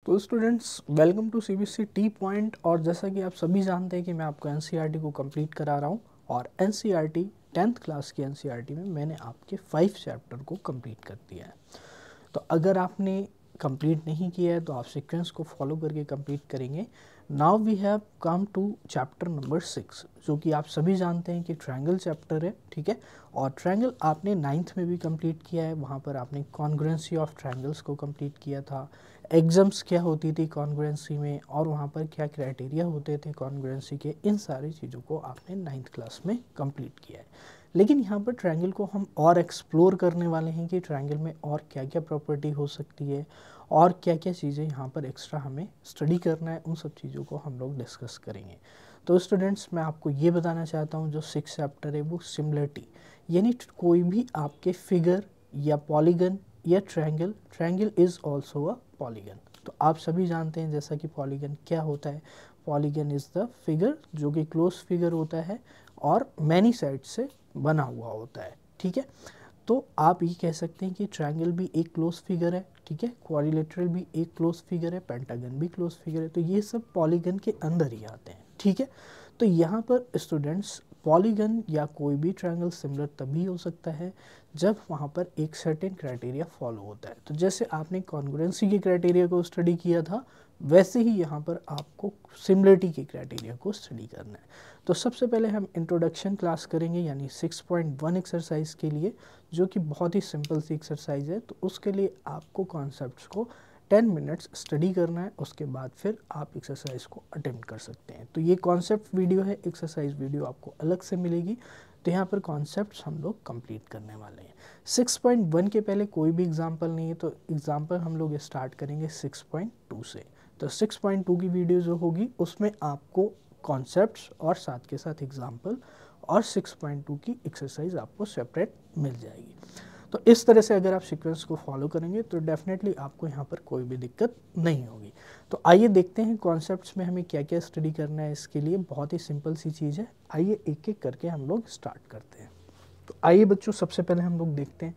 तो students welcome to CBSE T point. और जैसा कि आप सभी जानते हैं कि मैं आपको एनसीईआरटी को कंप्लीट करा रहा हूँ और एनसीईआरटी 10th क्लास की एनसीईआरटी में मैंने आपके 5 चैप्टर को कंप्लीट कर दिया है। तो अगर आपने कंप्लीट नहीं किया है तो आप सीक्वेंस को फॉलो करके कंप्लीट करेंगे। Now we have come to chapter number 6 जो कि आप सभी जानते हैं कि ट्रायंगल चैप्टर है, ठीक है। और ट्रायंगल आपने 9th में भी कंप्लीट किया है, वहाँ पर आपने कॉन्ग्रुएंसी ऑफ ट्रायंगल्स को कंप्लीट किया था, एग्जाम्स क्या होती थी कॉन्ग्रुएंसी में और वहाँ पर क्या क्राइटेरिया होते थे कॉन्ग्रुएंसी के, इन सारी चीज़ों को आपने 9th क्लास में कंप्लीट किया है। लेकिन यहाँ पर ट्रायंगल को हम और एक्सप्लोर करने वाले हैं कि ट्रायंगल में और क्या क्या प्रॉपर्टी हो सकती है और क्या क्या चीज़ें यहाँ पर एक्स्ट्रा हमें स्टडी करना है, उन सब चीज़ों को हम लोग डिस्कस करेंगे। तो स्टूडेंट्स मैं आपको ये बताना चाहता हूँ जो 6 चैप्टर है वो सिमिलरिटी, यानी कोई भी आपके फिगर या पॉलीगन या triangle is also a polygon. तो आप सभी जानते हैं जैसा कि पॉलीगन क्या होता है। पॉलीगन इज़ द फिगर जो कि क्लोज फिगर होता है और मैनी साइड से बना हुआ होता है, ठीक है। तो आप ये कह सकते हैं कि ट्रायंगल भी एक क्लोज फिगर है, ठीक है, क्वाड्रिलेटरल भी एक क्लोज फिगर है, पेंटागन भी क्लोज फिगर है। तो ये सब पॉलीगन के अंदर ही आते हैं, ठीक है। तो यहाँ पर स्टूडेंट्स पॉलीगन या कोई भी ट्रायंगल सिमिलर तभी हो सकता है जब वहाँ पर एक सर्टेन क्राइटेरिया फॉलो होता है। तो जैसे आपने कॉन्ग्रुएंसी के क्राइटेरिया को स्टडी किया था वैसे ही यहाँ पर आपको सिमिलरिटी के क्राइटेरिया को स्टडी करना है। तो सबसे पहले हम इंट्रोडक्शन क्लास करेंगे यानी 6.1 एक्सरसाइज के लिए, जो कि बहुत ही सिंपल सी एक्सरसाइज है। तो उसके लिए आपको कॉन्सेप्ट्स को 10 मिनट्स स्टडी करना है, उसके बाद फिर आप एक्सरसाइज को अटेम्प्ट कर सकते हैं। तो ये कॉन्सेप्ट वीडियो है, एक्सरसाइज वीडियो आपको अलग से मिलेगी। तो यहाँ पर कॉन्सेप्ट्स हम लोग कंप्लीट करने वाले हैं। 6.1 के पहले कोई भी एग्जाम्पल नहीं है, तो एग्जाम्पल हम लोग स्टार्ट करेंगे 6.2 से। तो 6.2 की वीडियो जो होगी उसमें आपको कॉन्सेप्ट्स और साथ के साथ एग्जाम्पल और 6.2 की एक्सरसाइज आपको सेपरेट मिल जाएगी। तो इस तरह से अगर आप सीक्वेंस को फॉलो करेंगे तो डेफिनेटली आपको यहाँ पर कोई भी दिक्कत नहीं होगी। तो आइए देखते हैं कॉन्सेप्ट्स में हमें क्या क्या स्टडी करना है। इसके लिए बहुत ही सिंपल सी चीज़ है, आइए एक एक करके हम लोग स्टार्ट करते हैं। तो आइए बच्चों सबसे पहले हम लोग देखते हैं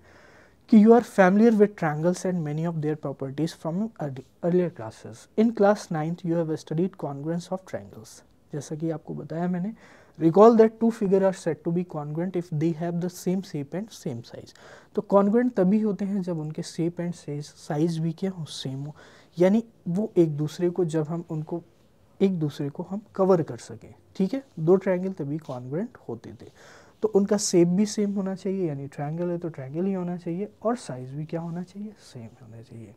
कि you are familiar with triangles and many of their properties from earlier classes. In class 9th you have studied congruence of triangles. जैसा कि आपको बताया मैंने, recall that two figure are said to be congruent if they have the same shape and same size. तो congruent तभी होते हैं जब उनके शेप एंड साइज भी क्या हो, सेम हो, यानी वो एक दूसरे को जब हम उनको एक दूसरे को हम कवर कर सकें, ठीक है। दो ट्रायंगल तभी कॉन्ग्रुएंट होते थे। तो उनका शेप भी सेम होना चाहिए, यानी ट्रायंगल है तो ट्रायंगल ही होना चाहिए, और साइज भी क्या होना चाहिए, सेम होना चाहिए।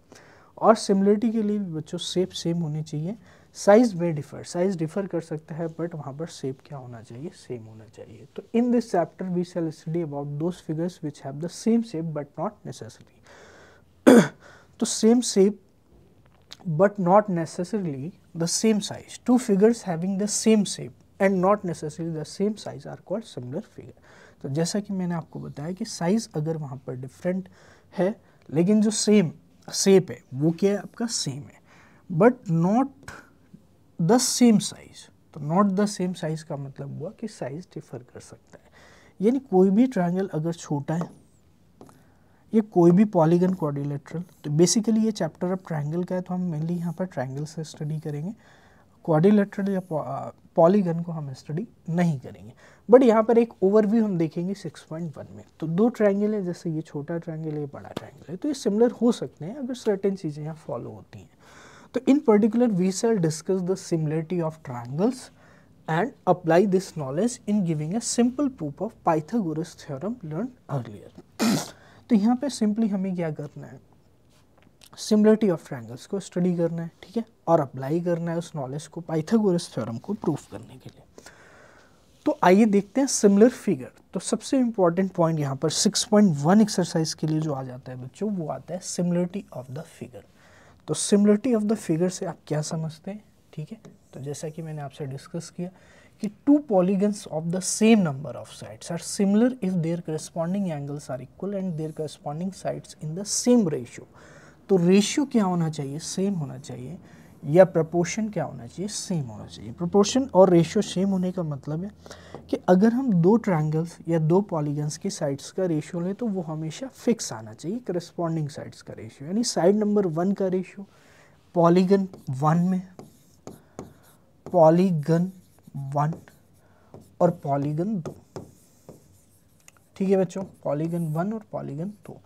और सिमिलरिटी के लिए भी बच्चों शेप सेम होनी चाहिए, साइज में डिफर, साइज डिफर कर सकता है बट वहाँ पर शेप क्या होना चाहिए, सेम होना चाहिए। तो in this chapter we shall study about those figures which have the same shape but not necessary. तो same shape but not necessarily the same size. Two figures having the same shape and not necessarily the same size are called similar figure. तो जैसा कि मैंने आपको बताया कि size अगर वहाँ पर डिफरेंट है लेकिन जो सेम शेप है वो क्या है, आपका सेम है, but not the same size. तो नॉट द सेम साइज का मतलब हुआ कि साइज डिफर कर सकता है, यानी कोई भी ट्रायंगल अगर छोटा है, ये कोई भी पॉलीगन क्वाड्रिलेटरल, तो बेसिकली ये चैप्टर अब ट्रायंगल का है तो हम मेनली यहाँ पर ट्रायंगल से स्टडी करेंगे, क्वाड्रिलेटरल या पॉलीगन को हम स्टडी नहीं करेंगे। बट यहाँ पर एक ओवरव्यू हम देखेंगे 6.1 में। तो दो ट्रायंगल है, जैसे ये छोटा ट्रायंगल है, बड़ा ट्रायंगल है, तो ये सिमिलर हो सकते हैं अगर सर्टेन चीज़ें यहाँ फॉलो होती हैं। तो in particular we shall discuss the similarity of triangles and apply this knowledge in giving a simple proof of Pythagoras theorem learned earlier. तो यहाँ पे सिंपली हमें क्या करना है, सिमिलरिटी ऑफ ट्रायंगल्स को स्टडी करना है, ठीक है, और अप्लाई करना है उस नॉलेज को पाइथागोरस थ्योरम को प्रूफ करने के लिए। तो आइए देखते हैं सिमिलर फिगर। तो सबसे इंपॉर्टेंट पॉइंट यहाँ पर 6.1 एक्सरसाइज के लिए जो आ जाता है बच्चों, वो आता है सिमिलरिटी ऑफ द फिगर। तो सिमिलरिटी ऑफ द फिगर से आप क्या समझते हैं, ठीक है। तो जैसा कि मैंने आपसे डिस्कस किया कि two polygons of the same number of sides are similar if their corresponding angles are equal and their corresponding sides in the same ratio. तो रेशियो क्या होना चाहिए, सेम होना चाहिए, या प्रपोर्शन क्या होना चाहिए, सेम होना चाहिए। प्रपोर्शन और रेशियो सेम होने का मतलब है कि अगर हम दो ट्रायंगल्स या दो पॉलीगन्स की साइड्स का रेशियो लें तो वो हमेशा फिक्स आना चाहिए, करस्पॉन्डिंग साइड्स का रेशियो, यानी साइड नंबर 1 का रेशियो पॉलीगन 1 में, पॉलीगन 1 और पॉलीगन 2। ठीक है बच्चों, पॉलीगन 1 और पॉलीगन 2।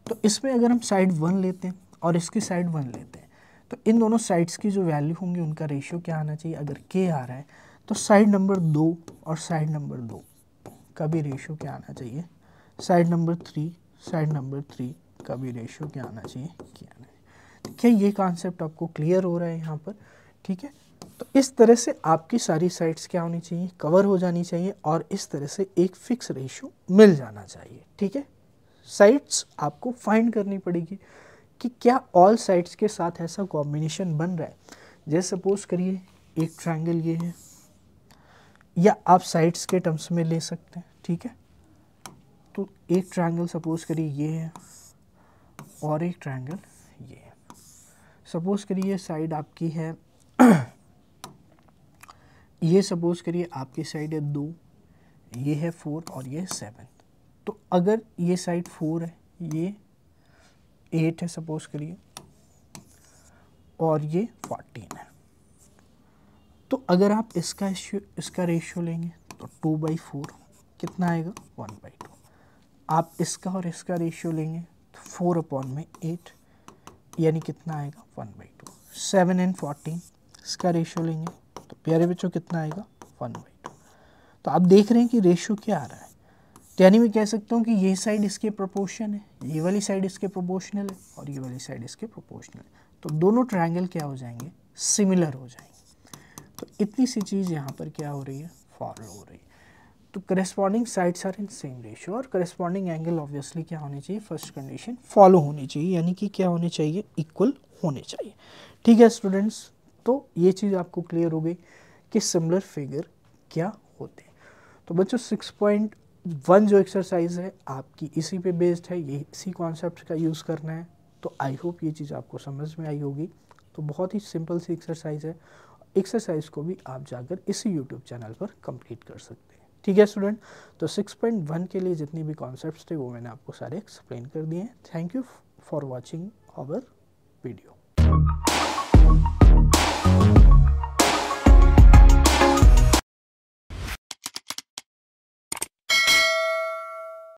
तो इसमें अगर हम साइड 1 लेते हैं और इसकी साइड 1 लेते हैं तो इन दोनों साइड्स की जो वैल्यू होंगी उनका रेशियो क्या आना चाहिए। अगर k आ रहा है तो साइड नंबर 2 और साइड नंबर 2 का भी रेशियो क्या आना चाहिए, साइड नंबर 3, साइड नंबर 3 का भी रेशियो क्या आना चाहिए, क्या आना चाहिए। क्या ये कॉन्सेप्ट आपको क्लियर हो रहा है यहाँ पर। ठीक है, तो इस तरह से आपकी सारी साइड्स क्या होनी चाहिए, कवर हो जानी चाहिए और इस तरह से एक फिक्स रेशियो मिल जाना चाहिए। ठीक है, साइड्स आपको फाइंड करनी पड़ेगी कि क्या ऑल साइड्स के साथ ऐसा कॉम्बिनेशन बन रहा है। जैसे सपोज करिए एक ट्रायंगल ये है, या आप साइड्स के टर्म्स में ले सकते हैं। ठीक है, तो एक ट्रायंगल सपोज करिए ये है और एक ट्रायंगल ये है। सपोज करिए साइड आपकी है ये सपोज करिए आपकी साइड है 2, ये है 4 और ये 7। तो अगर ये साइड 4 है, ये 8 है सपोज करिए और ये 14 है, तो अगर आप इसका रेशियो लेंगे तो 2/4 कितना आएगा, 1/2। आप इसका और इसका रेशियो लेंगे तो 4/8 यानी कितना आएगा, 1/2। 7 and 14 इसका रेशियो लेंगे तो प्यारे बच्चों कितना आएगा, 1/2। तो आप देख रहे हैं कि रेशियो क्या आ रहा है। तो यानी मैं कह सकता हूँ कि ये साइड इसके प्रोपोर्शन है, ये वाली साइड इसके प्रोपोर्शनल है और ये वाली साइड इसके प्रोपोर्शनल है। तो दोनों ट्रायंगल क्या हो जाएंगे, सिमिलर हो जाएंगे। तो इतनी सी चीज़ यहाँ पर क्या हो रही है, फॉलो हो रही है। तो corresponding sides are in same ratio और करस्पॉन्डिंग एंगल ऑब्वियसली क्या होनी चाहिए, फर्स्ट कंडीशन फॉलो होनी चाहिए, यानी कि क्या होने चाहिए, इक्वल होने चाहिए। ठीक है स्टूडेंट्स, तो ये चीज़ आपको क्लियर हो गई कि सिमिलर फिगर क्या होते हैं। तो बच्चों 6.1 जो एक्सरसाइज है आपकी इसी पे बेस्ड है, ये इसी कॉन्सेप्ट का यूज़ करना है। तो आई होप ये चीज़ आपको समझ में आई होगी। तो बहुत ही सिंपल सी एक्सरसाइज है, एक्सरसाइज को भी आप जाकर इसी यूट्यूब चैनल पर कंप्लीट कर सकते हैं। ठीक है स्टूडेंट, तो 6.1 के लिए जितनी भी कॉन्सेप्ट्स थे वो मैंने आपको सारे एक्सप्लेन कर दिए हैं। Thank you for watching our video.